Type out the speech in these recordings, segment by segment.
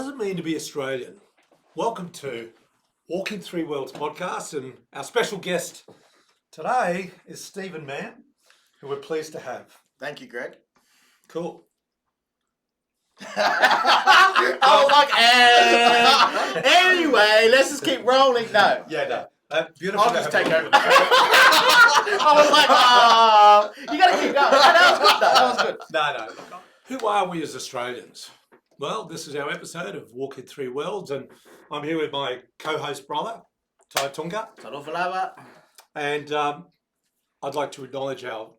does it mean to be Australian? Welcome to Walking Three Worlds podcast, and our special guest today is Stephen Mam, who we're pleased to have. Thank you, Greg. Cool. Oh, fuck. Anyway, let's just keep rolling. No. Yeah, no. Beautiful. I'll just take over. I was like, you got to keep going. That was good, though. That was good. No. Who are we as Australians? Well, this is our episode of Walking Three Worlds, and I'm here with my co-host brother, Taitu'uga. And I'd like to acknowledge our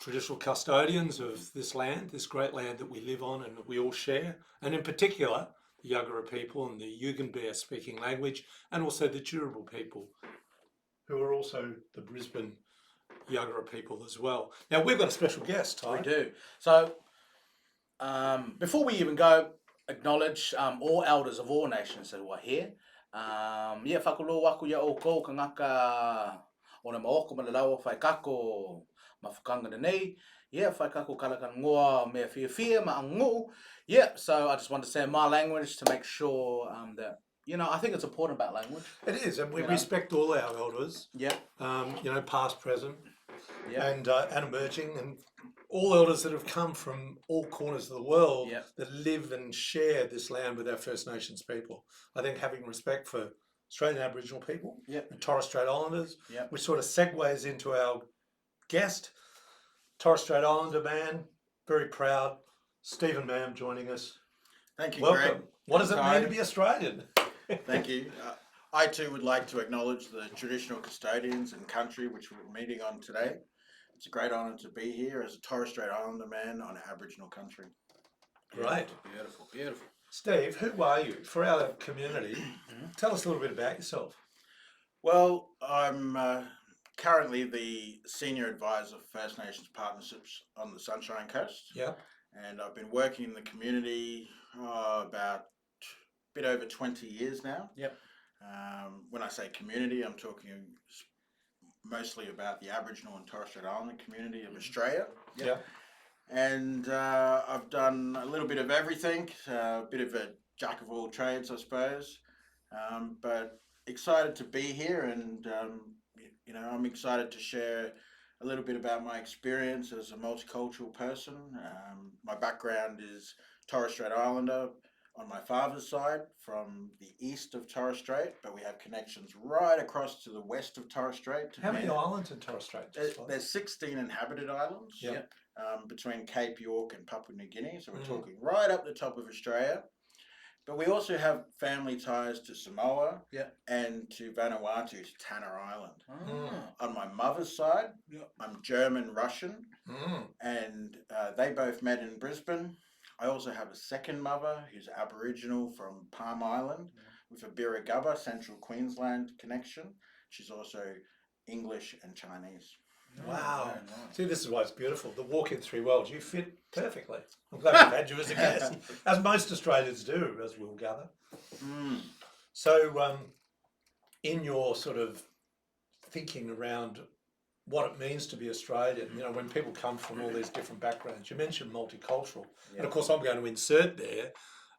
traditional custodians of this land, this great land that we live on and that we all share, and in particular, the Yagara people and the Yugambeh speaking language, and also the Turrbal people, who are also the Brisbane Yagara people as well. Now, we've got a special guest, Ty. We do. So, before we even go, acknowledge all elders of all nations who are here. Whakulo waku ya o ko kangaka o na maoko malalawa whai kako mawhakanga nei. Whai kako kalakan ngoa mea whiawhia ma angu. So I just want to say my language to make sure that, I think it's important about language. It is, and we respect all our elders. Past, present, and emerging, and all elders that have come from all corners of the world that live and share this land with our First Nations people. I think having respect for Australian Aboriginal people and Torres Strait Islanders, which sort of segues into our guest, Torres Strait Islander man, very proud, Stephen Mam joining us. Thank you, Welcome. Greg. What does it mean to be Australian? Thank you. I too would like to acknowledge the traditional custodians and country which we're meeting on today. It's a great honour to be here as a Torres Strait Islander man on Aboriginal country. Great. Beautiful. Steve, who are you? For our community, tell us a little bit about yourself. Well, I'm currently the Senior Advisor for First Nations Partnerships on the Sunshine Coast. Yeah. And I've been working in the community about a bit over 20 years now. Yep. When I say community, I'm talking mostly about the Aboriginal and Torres Strait Islander community of Australia. Yeah. And I've done a little bit of everything, a bit of a jack of all trades, I suppose. But excited to be here, and I'm excited to share a little bit about my experience as a multicultural person. My background is Torres Strait Islander on my father's side, from the east of Torres Strait, but we have connections right across to the west of Torres Strait. How many islands in Torres Strait? There's 16 inhabited islands between Cape York and Papua New Guinea, so we're talking right up the top of Australia. But we also have family ties to Samoa and to Vanuatu, to Tanna Island. On my mother's side, I'm German-Russian, and they both met in Brisbane. I also have a second mother who's Aboriginal from Palm Island with a Birragubba, Central Queensland connection. She's also English and Chinese. Wow. Nice. See, this is why it's beautiful. The Walk in Three Worlds, you fit perfectly. I'm glad we've had you as a guest, as most Australians do, as we'll gather. So, in your sort of thinking around what it means to be Australian, when people come from all these different backgrounds, you mentioned multicultural. And of course, I'm going to insert there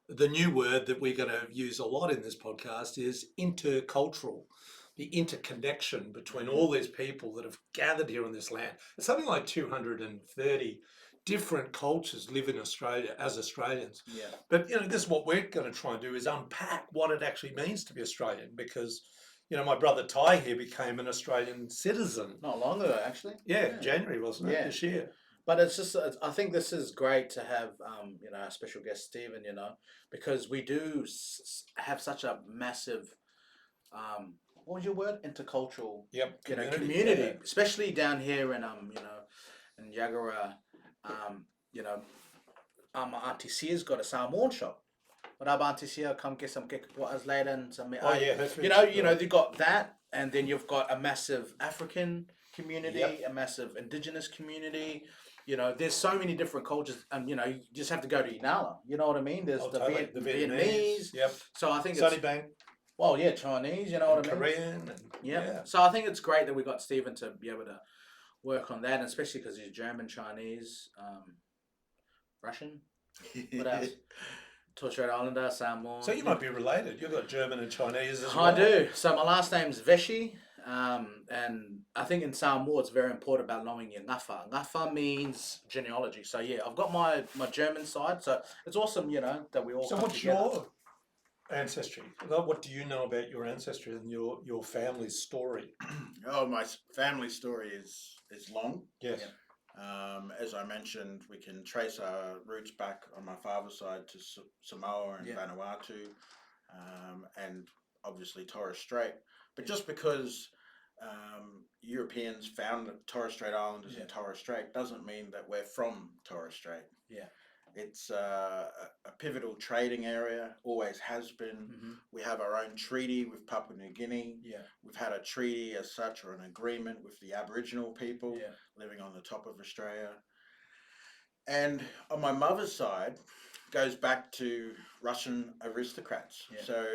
the new word that we're going to use a lot in this podcast is intercultural. The interconnection between all these people that have gathered here on this land. It's something like 230 different cultures live in Australia as Australians. Yeah. But, this is what we're going to try and do is unpack what it actually means to be Australian, because, my brother Ty here became an Australian citizen. Not long ago, actually. Yeah, January, wasn't it, this year? But it's just, I think this is great to have, our special guest, Stephen, because we do have such a massive, what was your word? Intercultural, community, especially down here in, in Yagara, my auntie Sia's got a Samoan shop. But our auntie Sia come get some kekapua's later and some. That's you've got that, and then you've got a massive African community, a massive Indigenous community. There's so many different cultures, and you just have to go to Inala. You know what I mean? There's the Vietnamese. Yep. So I think Sunnybank. Well, Chinese. You know what I mean? Korean. So I think it's great that we got Stephen to be able to work on that, and especially because he's German, Chinese, Russian. What else? Torres Strait Islander, Samoan. So you might be related. You've got German and Chinese as well. I do. So my last name's Veshi, and I think in Samoa it's very important about knowing your ngafa. Ngafa means genealogy. So yeah, I've got my German side. So it's awesome, that we all. So come what's together. your ancestry? What do you know about your ancestry and your family's story? Oh, my family story is long. Yes. Yeah. As I mentioned, we can trace our roots back on my father's side to Samoa and Vanuatu, and obviously Torres Strait. But just because Europeans found the Torres Strait Islanders in Torres Strait doesn't mean that we're from Torres Strait. Yeah. It's a pivotal trading area, always has been. Mm-hmm. We have our own treaty with Papua New Guinea. Yeah. We've had a treaty as such, or an agreement with the Aboriginal people living on the top of Australia. And on my mother's side, goes back to Russian aristocrats. Yeah. So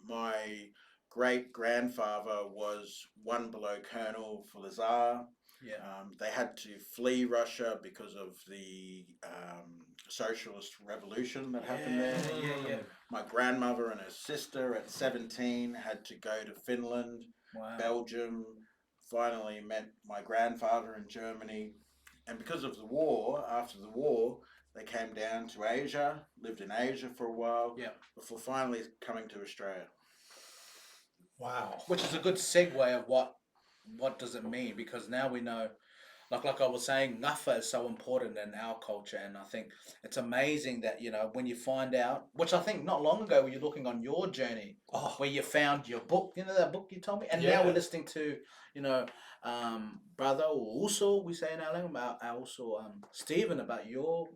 my great-grandfather was one below colonel for the Tsar. Yeah. They had to flee Russia because of the socialist revolution that happened there. Yeah. My grandmother and her sister at 17 had to go to Finland, Belgium, finally met my grandfather in Germany. And because of the war, after the war, they came down to Asia, lived in Asia for a while, before finally coming to Australia. Wow. Which is a good segue of what does it mean, because now we know, like I was saying, ngafa is so important in our culture, and I think it's amazing that, when you find out, which I think not long ago when you're looking on your journey, where you found your book, that book you told me, and now we're listening to, brother, or also we say in our language, also Stephen, about your,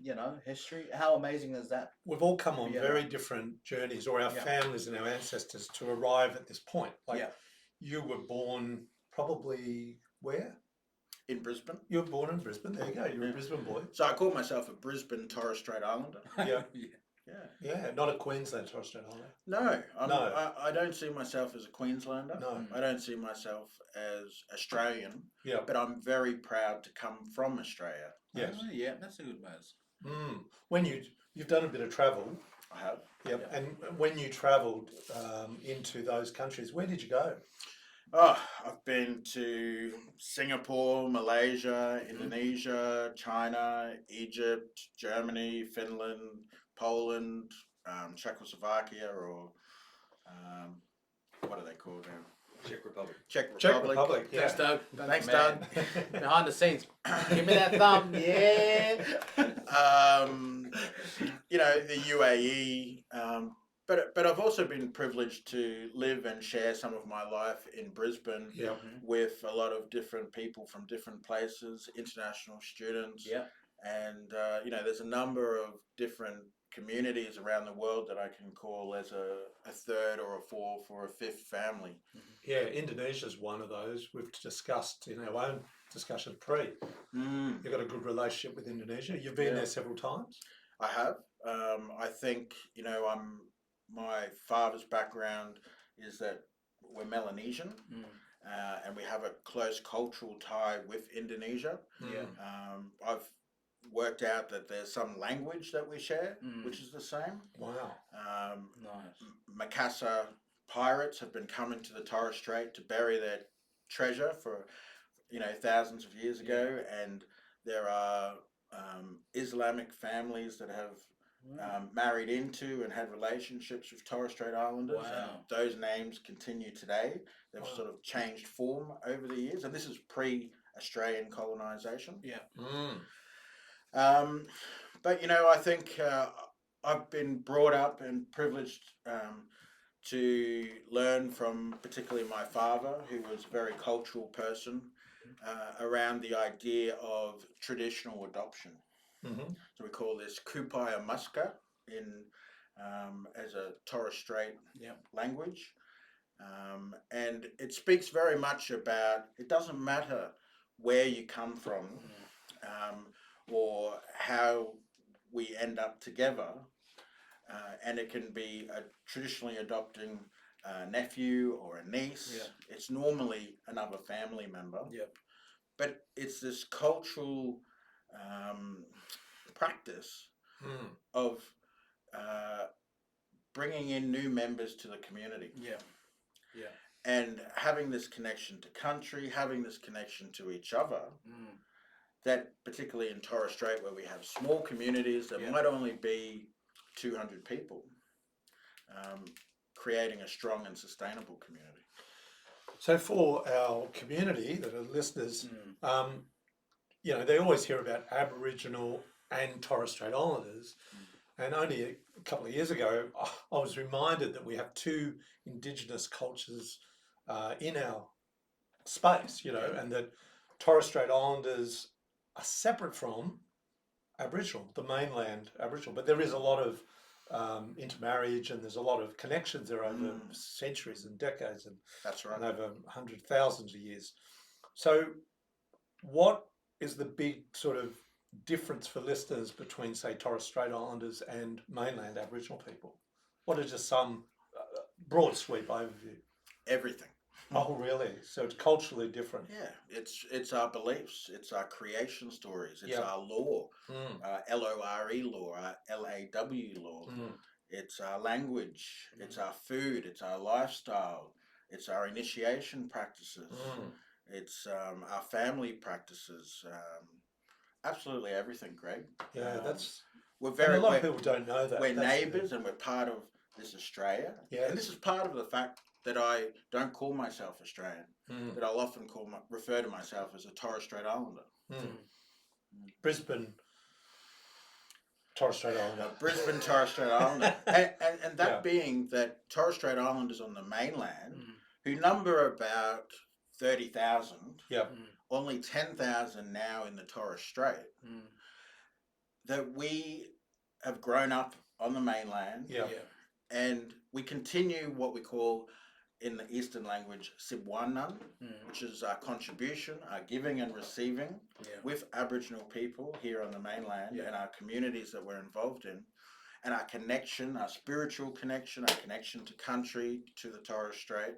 history. How amazing is that? We've all come on very different journeys, or our families and our ancestors, to arrive at this point. You were born probably where? In Brisbane. You were born in Brisbane. There you go. You're a Brisbane boy. So I call myself a Brisbane Torres Strait Islander. Yeah, not a Queensland Torres Strait Islander. No, I don't see myself as a Queenslander. No. I don't see myself as Australian. Yeah. But I'm very proud to come from Australia. Yes. Yeah, that's a good word. When you've done a bit of travel. I have. Yep. And when you travelled into those countries, where did you go? Oh, I've been to Singapore, Malaysia, Indonesia, China, Egypt, Germany, Finland, Poland, Czechoslovakia, or what are they called now? Czech Republic. Czech Republic. Yeah. Thanks, Doug. Thanks, Doug. Behind the scenes. Give me that thumb. Yeah. The UAE. But I've also been privileged to live and share some of my life in Brisbane with a lot of different people from different places, international students. Yeah. And, there's a number of different communities around the world that I can call as a third or a fourth or a fifth family. Yeah, Indonesia's one of those. We've discussed in our own discussion You've got a good relationship with Indonesia. You've been there several times. I have. I think, my father's background is that we're Melanesian, and we have a close cultural tie with Indonesia. Yeah. I've worked out that there's some language that we share, which is the same. Wow. Nice. Makassar pirates have been coming to the Torres Strait to bury their treasure for, thousands of years ago, and there are Islamic families that have married into and had relationships with Torres Strait Islanders. Wow. And those names continue today. They've sort of changed form over the years, and this is pre-Australian colonisation. Yeah. But I think I've been brought up and privileged to learn from particularly my father, who was a very cultural person, around the idea of traditional adoption. So we call this Kupaya Muska as a Torres Strait language. And it speaks very much about, it doesn't matter where you come from or how we end up together. And it can be a traditionally adopting nephew or a niece. Yeah. It's normally another family member. Yep. But it's this cultural practice of bringing in new members to the community. Yeah. And having this connection to country, having this connection to each other, Mm. that particularly in Torres Strait, where we have small communities that might only be 200 people, creating a strong and sustainable community. So for our community that are listeners, you know, they always hear about Aboriginal and Torres Strait Islanders. And only a couple of years ago, I was reminded that we have two Indigenous cultures in our space, you know, and that Torres Strait Islanders are separate from Aboriginal, the mainland Aboriginal. But there is a lot of intermarriage, and there's a lot of connections there over centuries and decades, and That's right. and over hundred thousands of years. So, what is the big sort of difference for listeners between, say, Torres Strait Islanders and mainland Aboriginal people? What are just some broad sweep overview? Everything. Oh, really? So it's culturally different. Yeah, it's our beliefs, it's our creation stories, it's Yeah. our law, Mm. LORE law, our LAW law. It's our language, it's our food, it's our lifestyle, it's our initiation practices, it's our family practices. Absolutely everything, Greg. Yeah, that's. We're And very. a lot of people don't know that. We're That's neighbours, and we're part of this Australia. Yes. And this is part of the fact that I don't call myself Australian. That I'll often refer to myself as a Torres Strait Islander. Brisbane, Torres Strait Islander. Brisbane, Torres Strait Islander. And that being that Torres Strait Islanders on the mainland, who number about 30,000, only 10,000 now in the Torres Strait, that we have grown up on the mainland, and we continue what we call in the Eastern language Sibwanan, which is our contribution, our giving and receiving with Aboriginal people here on the mainland and our communities that we're involved in, and our connection, our spiritual connection, our connection to country, to the Torres Strait.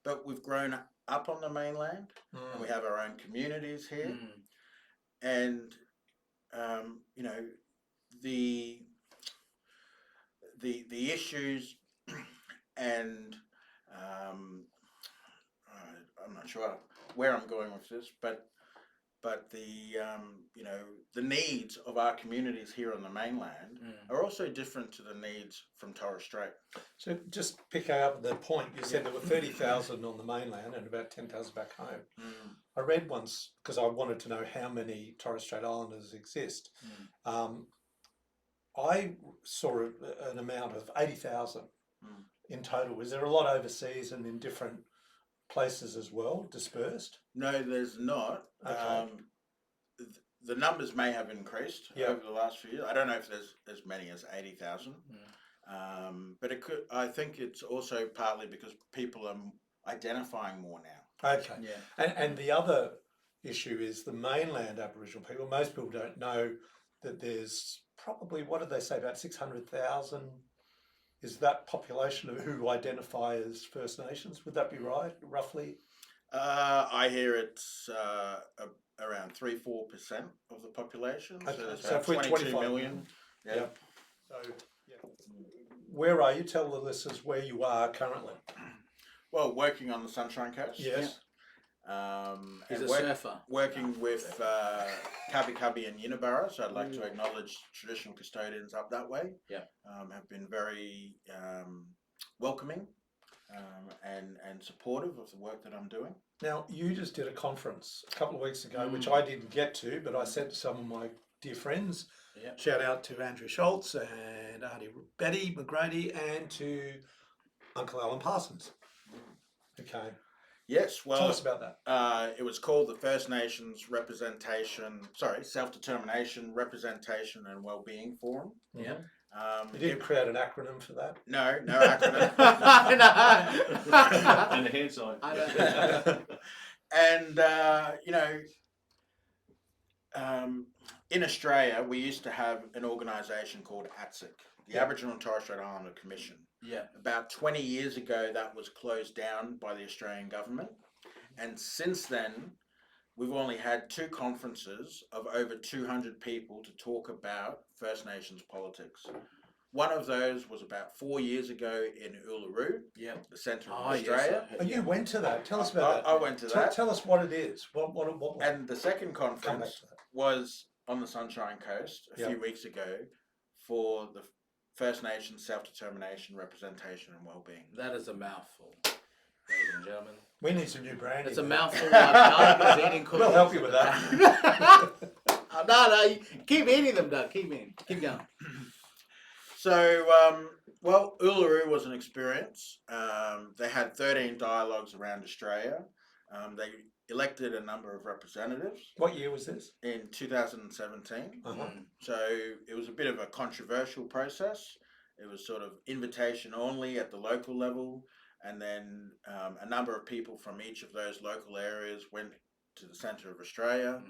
But we've grown up on the mainland, and we have our own communities here, and you know, the issues and I'm not sure where I'm going with this, but the you know, the needs of our communities here on the mainland are also different to the needs from Torres Strait. So just picking up the point, you said there were 30,000 on the mainland and about 10,000 back home. I read once, because I wanted to know how many Torres Strait Islanders exist, I saw an amount of 80,000 in total. Is there a lot overseas and in different places as well, dispersed? No, there's not. Okay. The numbers may have increased over the last few years. I don't know if there's as many as 80,000, but it could. I think it's also partly because people are identifying more now. Okay. And the other issue is the mainland Aboriginal people. Most people don't know that there's probably, what did they say, about 600,000 is that population of who identify as First Nations. Would that be right, roughly? I hear it's around 3-4% of the population. Okay. So there's So about if we're 22 25 million. So, where are you? Tell the listeners where you are currently. Well, working on the Sunshine Coast. Yes. He's and a surfer. Working with Kabi Kabi and Unibara, so I'd like to acknowledge traditional custodians up that way. Have been very welcoming and supportive of the work that I'm doing. Now, you just did a conference a couple of weeks ago, which I didn't get to, but I sent to some of my dear friends. Shout out to Andrew Schultz and Auntie Betty McGrady and to Uncle Alan Parsons. Okay. Yes, well, tell us about that. It was called the First Nations Self-Determination, Representation and Wellbeing Forum. Yeah. You didn't create an acronym for that? No acronym. And the hand sign. And, you know, in Australia, we used to have an organisation called ATSIC, the Aboriginal and Torres Strait Islander Commission. About 20 years ago, that was closed down by the Australian government. And since then, we've only had 2 conferences of over 200 people to talk about First Nations politics. One of those was about 4 years ago in Uluru, the centre of Australia. And you went to that. Tell us about that. I went to that. Tell us what it is. What And the second conference was on the Sunshine Coast a few weeks ago for the First Nations self-determination, representation and well-being. That is a mouthful, ladies and gentlemen. We need some new branding. It's a mouthful. Like eating cookies. We'll help you with that. No, keep eating them, Doug. Keep going. So, well, Uluru was an experience. They had 13 dialogues around Australia. They elected a number of representatives. What year was this? In 2017. Uh-huh. So it was a bit of a controversial process. It was sort of invitation only at the local level. And then a number of people from each of those local areas went to the centre of Australia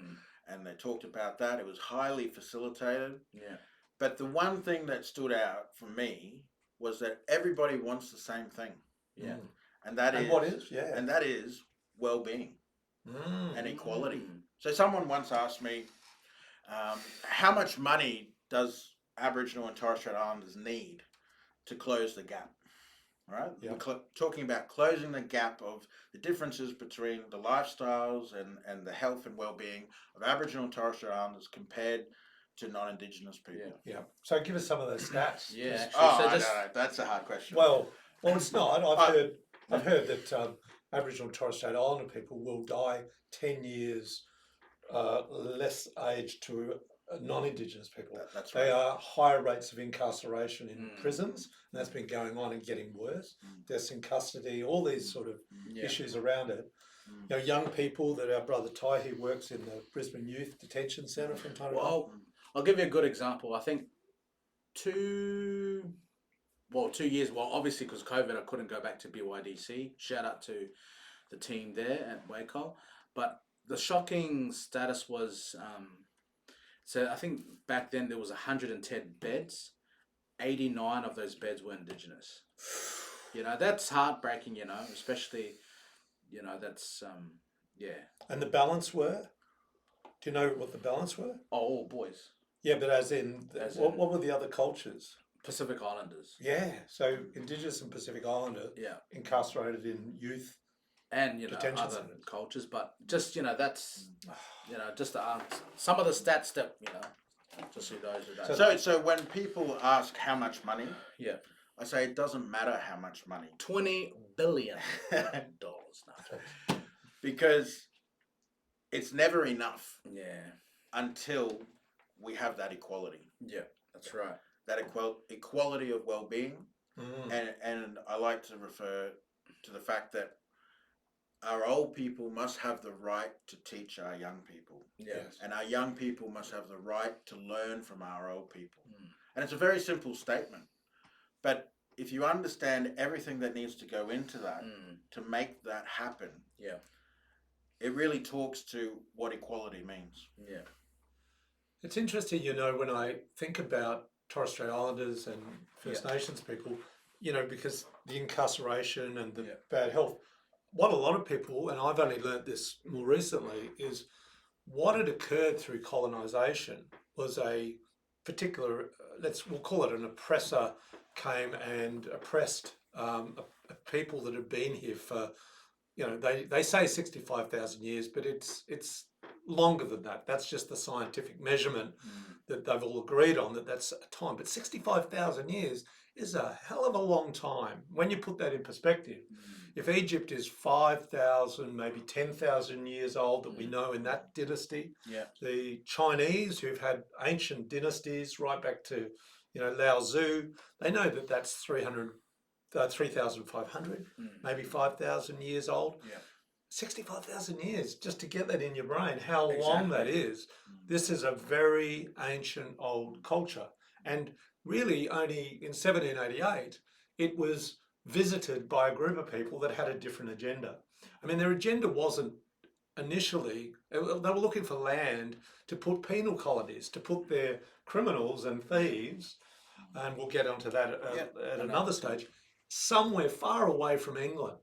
and they talked about that. It was highly facilitated. Yeah. But the one thing that stood out for me was that everybody wants the same thing. Yeah. And that is what is? Yeah. And that is well-being and equality. Mm. So someone once asked me, how much money does Aboriginal and Torres Strait Islanders need to close the gap? Right? Yeah. We're talking about closing the gap of the differences between the lifestyles and the health and well-being of Aboriginal and Torres Strait Islanders compared to non-Indigenous people. Yeah. So give us some of those stats. Yeah. No, that's a hard question. Well, it's not. I've heard that Aboriginal and Torres Strait Islander people will die 10 years less age to non-Indigenous people. That's right. They are higher rates of incarceration in prisons, and that's been going on and getting worse. Deaths in custody, all these sort of issues around it. You know, young people that our brother Tai, who works in the Brisbane Youth Detention Centre from time to time. Well, I'll give you a good example. I think 2 years, well, obviously because COVID, I couldn't go back to BYDC. Shout out to the team there at Waco. But the shocking status was, so I think back then there was 110 beds. 89 of those beds were Indigenous. You know, that's heartbreaking, you know, especially, you know, that's, And the balance were? Do you know what the balance were? Oh, all boys. Yeah, but what were the other cultures? Pacific Islanders. Yeah, so Indigenous and Pacific Islander incarcerated in youth and, you know, detention other centres. cultures, but just, you know, that's, you know, just some of the stats that, you know, just see those who don't. So when people ask how much money, Yeah. I say it doesn't matter how much money. $20 billion. No. Because it's never enough Yeah. until we have that equality. Yeah, that's right. That equality of well-being. And I like to refer to the fact that our old people must have the right to teach our young people. Yes. And our young people must have the right to learn from our old people. And it's a very simple statement. But if you understand everything that needs to go into that to make that happen, it really talks to what equality means. Yeah. It's interesting, you know, when I think about Torres Strait Islanders and First Nations people, you know, because the incarceration and the bad health, what a lot of people, and I've only learnt this more recently, is what had occurred through colonisation was a particular, we'll call it an oppressor, came and oppressed people that had been here for, you know, they say 65,000 years, but it's longer than that. That's just the scientific measurement that they've all agreed on, that's a time. But 65,000 years is a hell of a long time when you put that in perspective. If Egypt is 5,000, maybe 10,000 years old that we know in that dynasty, the Chinese, who've had ancient dynasties right back to, you know, Lao Tzu, they know that that's 3,500, maybe 5,000 years old. 65,000 years, just to get that in your brain, how long that is. This is a very ancient old culture. And really only in 1788, it was visited by a group of people that had a different agenda. I mean, their agenda wasn't initially, they were looking for land to put penal colonies, to put their criminals and thieves, and we'll get onto that at another stage, somewhere far away from England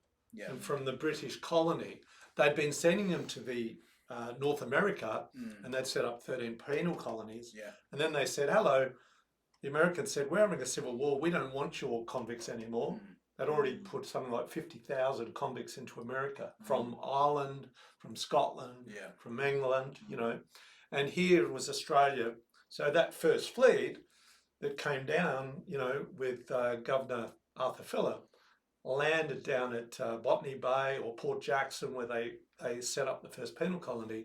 and from the British colony. They'd been sending them to the North America and they'd set up 13 penal colonies. And then they said, hello, the Americans said, we're having a civil war, we don't want your convicts anymore. They'd already put something like 50,000 convicts into America from Ireland, from Scotland, from England, you know. And here was Australia. So that first fleet that came down, you know, with Governor Arthur Phillip, landed down at Botany Bay or Port Jackson, where they set up the first penal colony.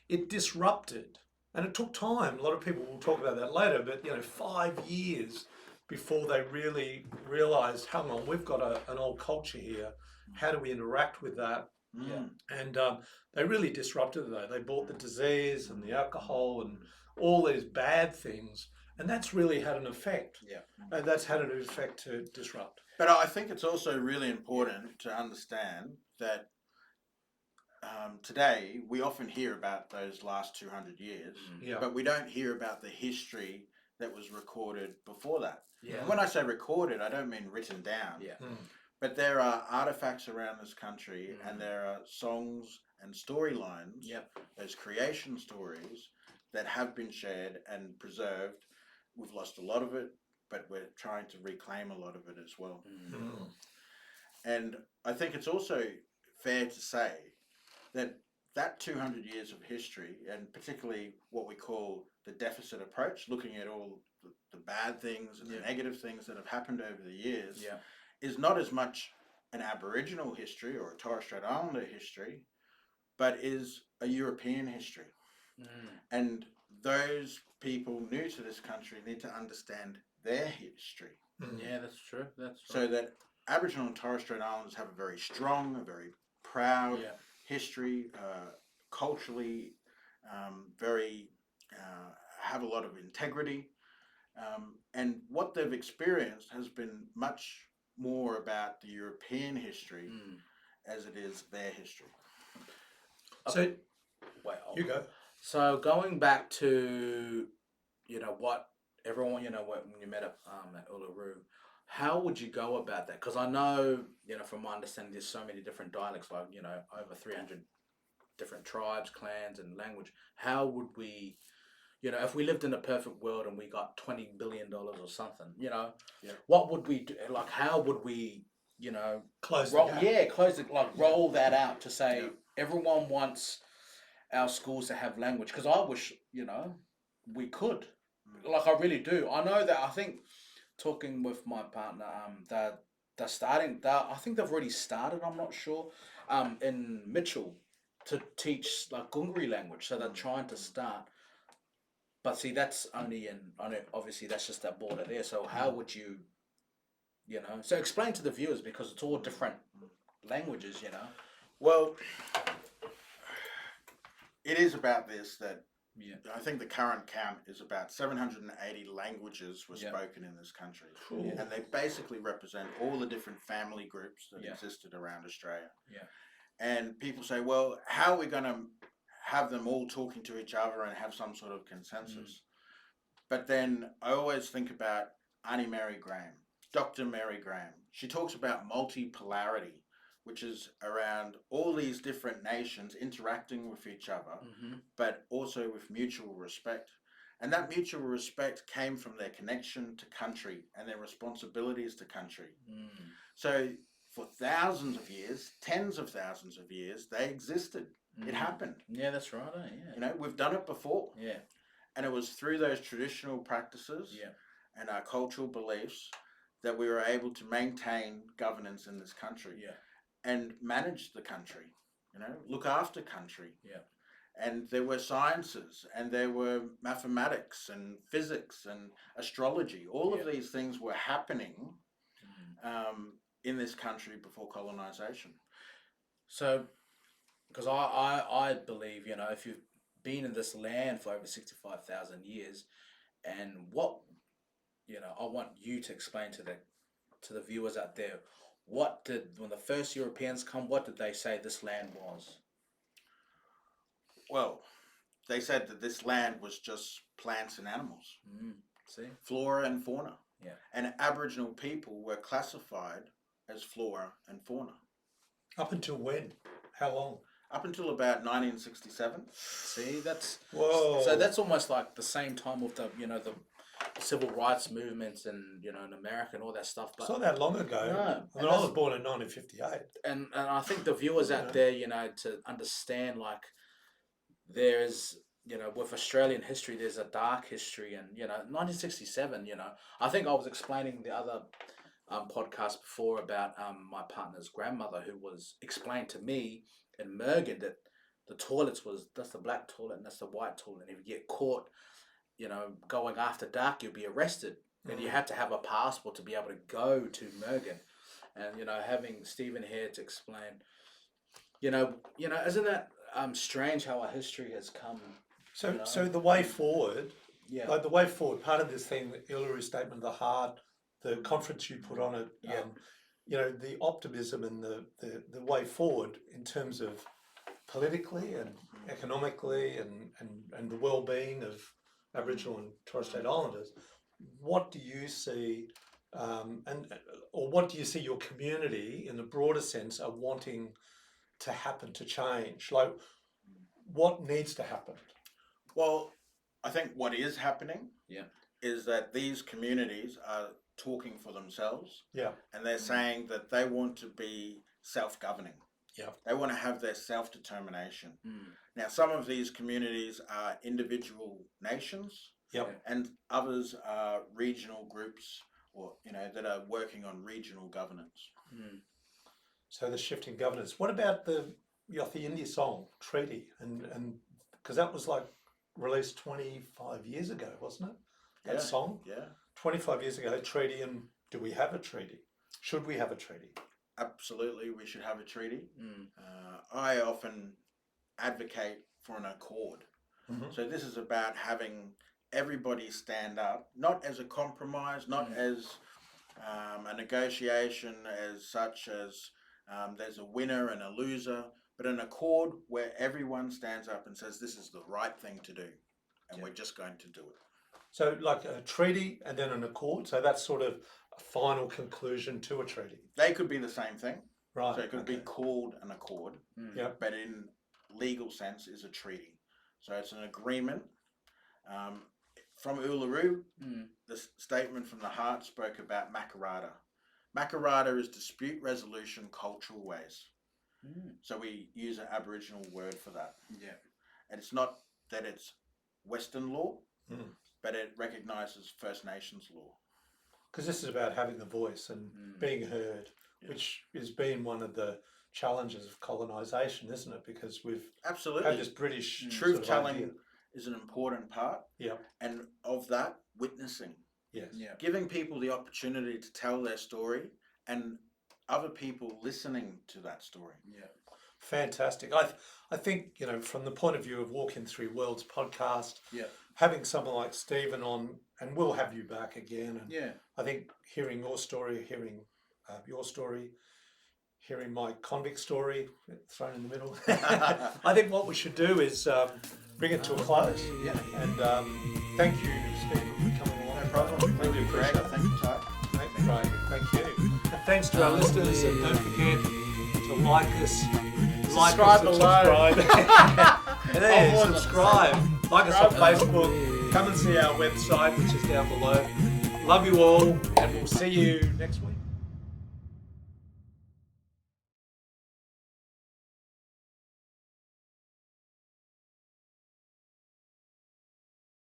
It disrupted, and it took time. A lot of people will talk about that later, but, you know, 5 years before they really realised, hang on, we've got an old culture here. How do we interact with that? And they really disrupted it. They brought the disease and the alcohol and all these bad things, and that's really had an effect. And that's had an effect to disrupt. But I think it's also really important to understand that today we often hear about those last 200 years, but we don't hear about the history that was recorded before that. And when I say recorded, I don't mean written down. But there are artifacts around this country, and there are songs and storylines, those creation stories that have been shared and preserved. We've lost a lot of it, but we're trying to reclaim a lot of it as well. And I think it's also fair to say that 200 years of history, and particularly what we call the deficit approach, looking at all the bad things and the negative things that have happened over the years, is not as much an Aboriginal history or a Torres Strait Islander history, but is a European history. And those people new to this country need to understand their history. Yeah, that's true. That's right. So that Aboriginal and Torres Strait Islanders have a very strong, a very proud history, culturally, very have a lot of integrity, and what they've experienced has been much more about the European history as it is their history. So, you go. So going back to, you know, what everyone, you know, when you met up at Uluru, how would you go about that? Because I know, you know, from my understanding, there's so many different dialects, like, you know, over 300 different tribes, clans, and language. How would we, you know, if we lived in a perfect world and we got $20 billion or something, you know, what would we do? Like, how would we, you know, close it, like roll that out to say everyone wants our schools to have language? Because I wish, you know, we could. Like, I really do. I know that, I think, talking with my partner, they're starting, I think they've already started, I'm not sure, in Mitchell to teach, like, Gungri language. So they're trying to start. But see, that's only obviously, that's just that border there. So how would you, you know, so explain to the viewers, because it's all different languages, you know. Well, it is about this, that I think the current count is about 780 languages were spoken in this country. And they basically represent all the different family groups that existed around Australia. And people say, well, how are we going to have them all talking to each other and have some sort of consensus? But then I always think about Auntie Mary Graham, Dr. Mary Graham. She talks about multipolarity, which is around all these different nations interacting with each other, but also with mutual respect. And that mutual respect came from their connection to country and their responsibilities to country. So for thousands of years, tens of thousands of years, they existed. It happened. Yeah, that's right. You know, we've done it before. Yeah. And it was through those traditional practices and our cultural beliefs that we were able to maintain governance in this country. And manage the country, you know, look after country. And there were sciences, and there were mathematics and physics and astrology. All of these things were happening in this country before colonization. So, because I believe, you know, if you've been in this land for over 65,000 years, and what, you know, I want you to explain to the viewers out there, when the first Europeans come, what did they say this land was? Well, they said that this land was just plants and animals. See? Flora and fauna. And Aboriginal people were classified as flora and fauna. Up until when? How long? Up until about 1967. See, that's... Whoa. So that's almost like the same time with the, you know, civil rights movements and in America and all that stuff. It's But not that long ago. No. I mean, I was born in 1958. and I think the viewers out there, to understand, like, there's with Australian history, there's a dark history, and 1967. I think I was explaining the other podcast before about my partner's grandmother, who was explained to me in Mergen that the toilets that's the black toilet and that's the white toilet. And if you get caught, going after dark, you'll be arrested, and you have to have a passport to be able to go to Mergen. And having Stephen here to explain, isn't that strange how our history has come? So the way forward, Yeah. like the way forward, part of this thing, the Uluru Statement of the Heart, the conference you put on it, the optimism and the way forward in terms of politically and economically and the well-being of Aboriginal and Torres Strait Islanders. What do you see, or what do you see your community in the broader sense are wanting to happen, to change? Like, what needs to happen? Well, I think what is happening is that these communities are talking for themselves. Yeah. And they're saying that they want to be self-governing. Yeah. They want to have their self-determination. Now, some of these communities are individual nations. Yep. And others are regional groups, or that are working on regional governance. So the shift in governance. What about the India song Treaty, and because that was like released 25 years ago, wasn't it? That song. Yeah. 25 years ago, treaty, and do we have a treaty? Should we have a treaty? Absolutely, we should have a treaty. I often advocate for an accord. So this is about having everybody stand up, not as a compromise, not as a negotiation as such as there's a winner and a loser, but an accord where everyone stands up and says this is the right thing to do, and we're just going to do it. So like a treaty and then an accord, so that's sort of a final conclusion to a treaty. They could be the same thing. Right. So it could be called an accord, but in legal sense is a treaty. So it's an agreement. From Uluru, the statement from the heart spoke about Makarrata. Makarrata is dispute resolution cultural ways. So we use an Aboriginal word for that. Yeah. And it's not that it's Western law, but it recognises First Nations law. Because this is about having the voice and being heard, which has been one of the challenges of colonisation, isn't it? Because we've absolutely had this British truth telling is an important part. Yeah. And of that, witnessing. Yes. Yeah. Giving people the opportunity to tell their story and other people listening to that story. Yeah. Fantastic. I think, from the point of view of Walking Through Worlds podcast, having someone like Stephen on, and we'll have you back again. And I think hearing your story, hearing my convict story thrown in the middle. I think what we should do is bring it to a close. Yeah. And thank you, Stephen, for coming along. No problem. Thank you, Greg. Thank you, Ty. Thanks, Craig. Thank you. And thanks to our listeners, and don't forget to like us. Subscribe below. Subscribe. Like us on Facebook. Come and see our website, which is down below. Love you all, and we'll see you next week.